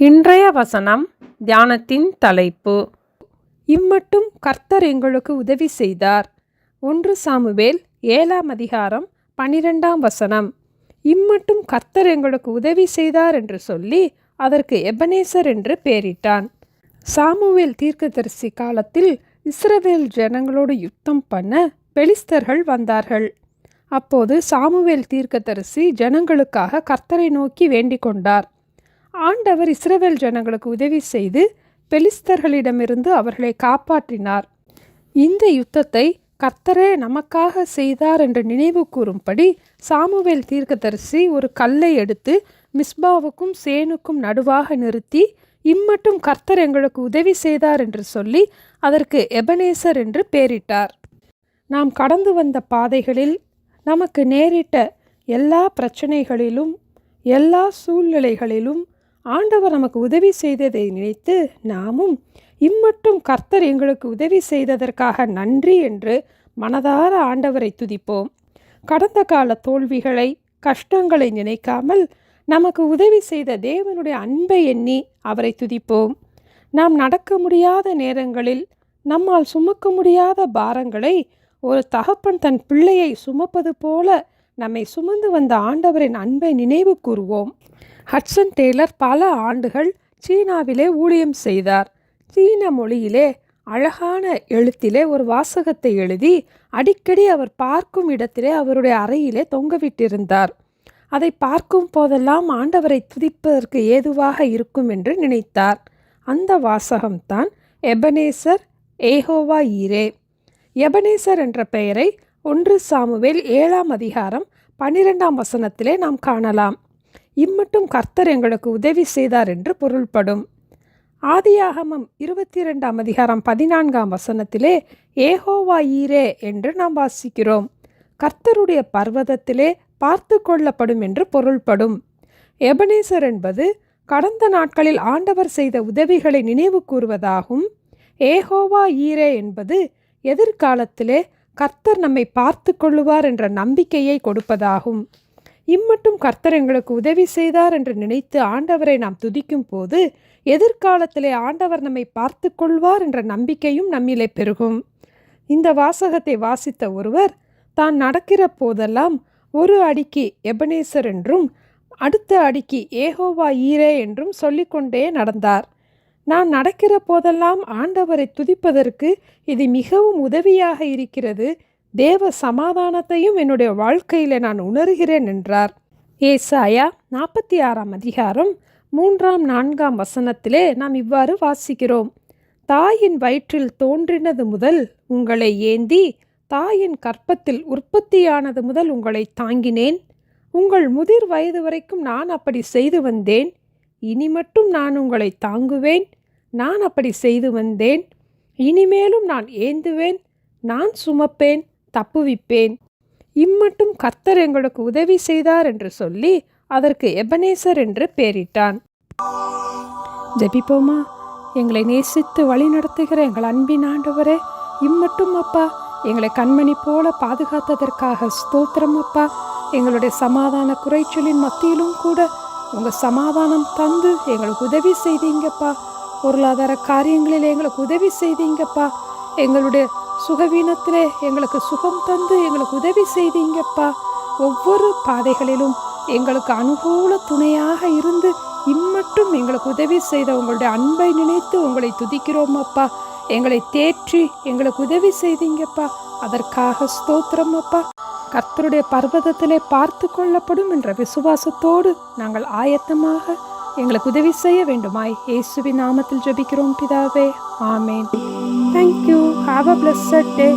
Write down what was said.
இன்றைய வசனம் தியானத்தின் தலைப்பு, இம்மட்டும் கர்த்தர் எங்களுக்கு உதவி செய்தார். 1 சாமுவேல் 7ஆம் அதிகாரம் 12ஆம் வசனம். இம்மட்டும் கர்த்தர் எங்களுக்கு உதவி செய்தார் என்று சொல்லி அதற்கு எபனேசர் என்று பெயரிட்டான். சாமுவேல் தீர்க்கதரிசி காலத்தில் இஸ்ரவேல் ஜனங்களோடு யுத்தம் பண்ண பெலிஸ்தர்கள் வந்தார்கள். அப்போது சாமுவேல் தீர்க்கதரிசி ஜனங்களுக்காக கர்த்தரை நோக்கி வேண்டிக் கொண்டார். ஆண்டவர் இஸ்ரவேல் ஜனங்களுக்கு உதவி செய்து பெலிஸ்தர்களிடமிருந்து அவர்களை காப்பாற்றினார். இந்த யுத்தத்தை கர்த்தரே நமக்காக செய்தார் என்று நினைவு கூறும்படி சாமுவேல் தீர்க்கதரிசி ஒரு கல்லை எடுத்து மிஸ்பாவுக்கும் சேனுக்கும் நடுவாக நிறுத்தி, இம்மட்டும் கர்த்தர் எங்களுக்கு உதவி செய்தார் என்று சொல்லி அதற்கு எபனேசர் என்று பெயரிட்டார். நாம் கடந்து வந்த பாதைகளில் நமக்கு நேரிட்ட எல்லா பிரச்சனைகளிலும் எல்லா சூழ்நிலைகளிலும் ஆண்டவர் நமக்கு உதவி செய்ததை நினைத்து நாமும் இம்மட்டும் கர்த்தர் எங்களுக்கு உதவி செய்ததற்காக நன்றி என்று மனதார ஆண்டவரை துதிப்போம். கடந்த கால தோல்விகளை கஷ்டங்களை நினைக்காமல் நமக்கு உதவி செய்த தேவனுடைய அன்பை எண்ணி அவரை துதிப்போம். நாம் நடக்க முடியாத நேரங்களில் நம்மால் சுமக்க முடியாத பாரங்களை ஒரு தகப்பன் தன் பிள்ளையை சுமப்பது போல நம்மை சுமந்து வந்த ஆண்டவரின் அன்பை நினைவு கூறுவோம். ஹட்சன் டெய்லர் பல ஆண்டுகள் சீனாவிலே ஊழியம் செய்தார். சீன மொழியிலே அழகான எழுத்திலே ஒரு வாசகத்தை எழுதி அடிக்கடி அவர் பார்க்கும் இடத்திலே அவருடைய அறையிலே தொங்கவிட்டிருந்தார். அதை பார்க்கும் போதெல்லாம் ஆண்டவரை துதிப்பதற்கு ஏதுவாக இருக்கும் என்று நினைத்தார். அந்த வாசகம்தான் எபனேசர் ஏகோவா ஈரே. எபனேசர் என்ற பெயரை 1 சாமுவேல் 7ஆம் அதிகாரம் 12ஆம் வசனத்திலே நாம் காணலாம். இம்மட்டும் கர்த்தர் எங்களுக்கு உதவி செய்தார் என்று பொருள்படும். ஆதியாகமம் 22ஆம் அதிகாரம் 14ஆம் வசனத்திலே ஏகோவா ஈரே என்று நாம் வாசிக்கிறோம். கர்த்தருடைய பர்வதத்திலே பார்த்து கொள்ளப்படும் என்று பொருள்படும். எபனேசர் என்பது கடந்த நாட்களில் ஆண்டவர் செய்த உதவிகளை நினைவு கூறுவதாகும். ஏகோவா ஈரே என்பது எதிர்காலத்திலே கர்த்தர் நம்மை பார்த்து கொள்ளுவார் என்ற நம்பிக்கையை கொடுப்பதாகும். இம்மட்டும் கர்த்தர் எங்களுக்கு உதவி செய்தார் என்று நினைத்து ஆண்டவரை நாம் துதிக்கும் போது எதிர்காலத்திலே ஆண்டவர் நம்மை பார்த்து கொள்வார் என்ற நம்பிக்கையும் நம்மிலே பெருகும். இந்த வாசகத்தை வாசித்த ஒருவர் தான் நடக்கிற போதெல்லாம் ஒரு அடிக்கு எபனேசர் என்றும் அடுத்த அடிக்கு ஏகோவா ஈரே என்றும் சொல்லிக்கொண்டே நடந்தார். நான் நடக்கிற போதெல்லாம் ஆண்டவரை துதிப்பதற்கு இது மிகவும் உதவியாக இருக்கிறது. தேவ சமாதானத்தையும் என்னுடைய வாழ்க்கையில் நான் உணர்கிறேன் என்றார். ஏசாயா 46ஆம் அதிகாரம் 3ஆம் 4ஆம் வசனத்திலே நாம் இவ்வாறு வாசிக்கிறோம். தாயின் வயிற்றில் தோன்றினது முதல் உங்களை ஏந்தி, தாயின் கற்பத்தில் உற்பத்தியானது முதல் உங்களை தாங்கினேன். உங்கள் முதிர் வயது வரைக்கும் நான் அப்படி செய்து வந்தேன். இனி மட்டும் நான் உங்களை தாங்குவேன். நான் அப்படி செய்து வந்தேன். இனிமேலும் நான் ஏந்துவேன். நான் சுமப்பேன், தப்புவிப்பேன். இம்மட்டும் கர்த்தர் எங்களுக்கு உதவி செய்தார் என்று சொல்லி அதற்கு எபனேசர் என்று பெயரிட்டான். ஜெபிப்போமா. எங்களை நேசித்து வழி நடத்துகிற எங்கள் அன்பின் ஆண்டவரே, இம்மட்டும் அப்பா எங்களை கண்மணி போல பாதுகாத்ததற்காக ஸ்தோத்திரம் அப்பா. எங்களுடைய சமாதான குறைச்சலின் மத்தியிலும் கூட உங்கள் சமாதானம் தந்து எங்களுக்கு உதவி செய்தீங்கப்பா. பொருளாதார காரியங்களில் எங்களுக்கு உதவி செய்தீங்கப்பா. எங்களுடைய சுகவீனத்திலே எங்களுக்கு சுகம் தந்து எங்களுக்கு உதவி செய்தீங்கப்பா. ஒவ்வொரு பாதைகளிலும் எங்களுக்கு அனுகூல துணையாக இருந்து இம்மட்டும் எங்களுக்கு உதவி செய்த உங்களுடைய அன்பை நினைத்து உங்களை துதிக்கிறோம் அப்பா. எங்களை தேற்றி எங்களுக்கு உதவி செய்தீங்கப்பா. அதற்காக ஸ்தோத்திரம் அப்பா. கர்த்தருடைய பர்வதத்திலே பார்த்து கொள்ளப்படும் என்ற விசுவாசத்தோடு நாங்கள் ஆயத்தமாக எங்களுக்கு உதவி செய்ய வேண்டுமாய் இயேசுவின் நாமத்தில் ஜெபிக்கிறோம் பிதாவே. ஆமேன். Thank you. Have a blessed day.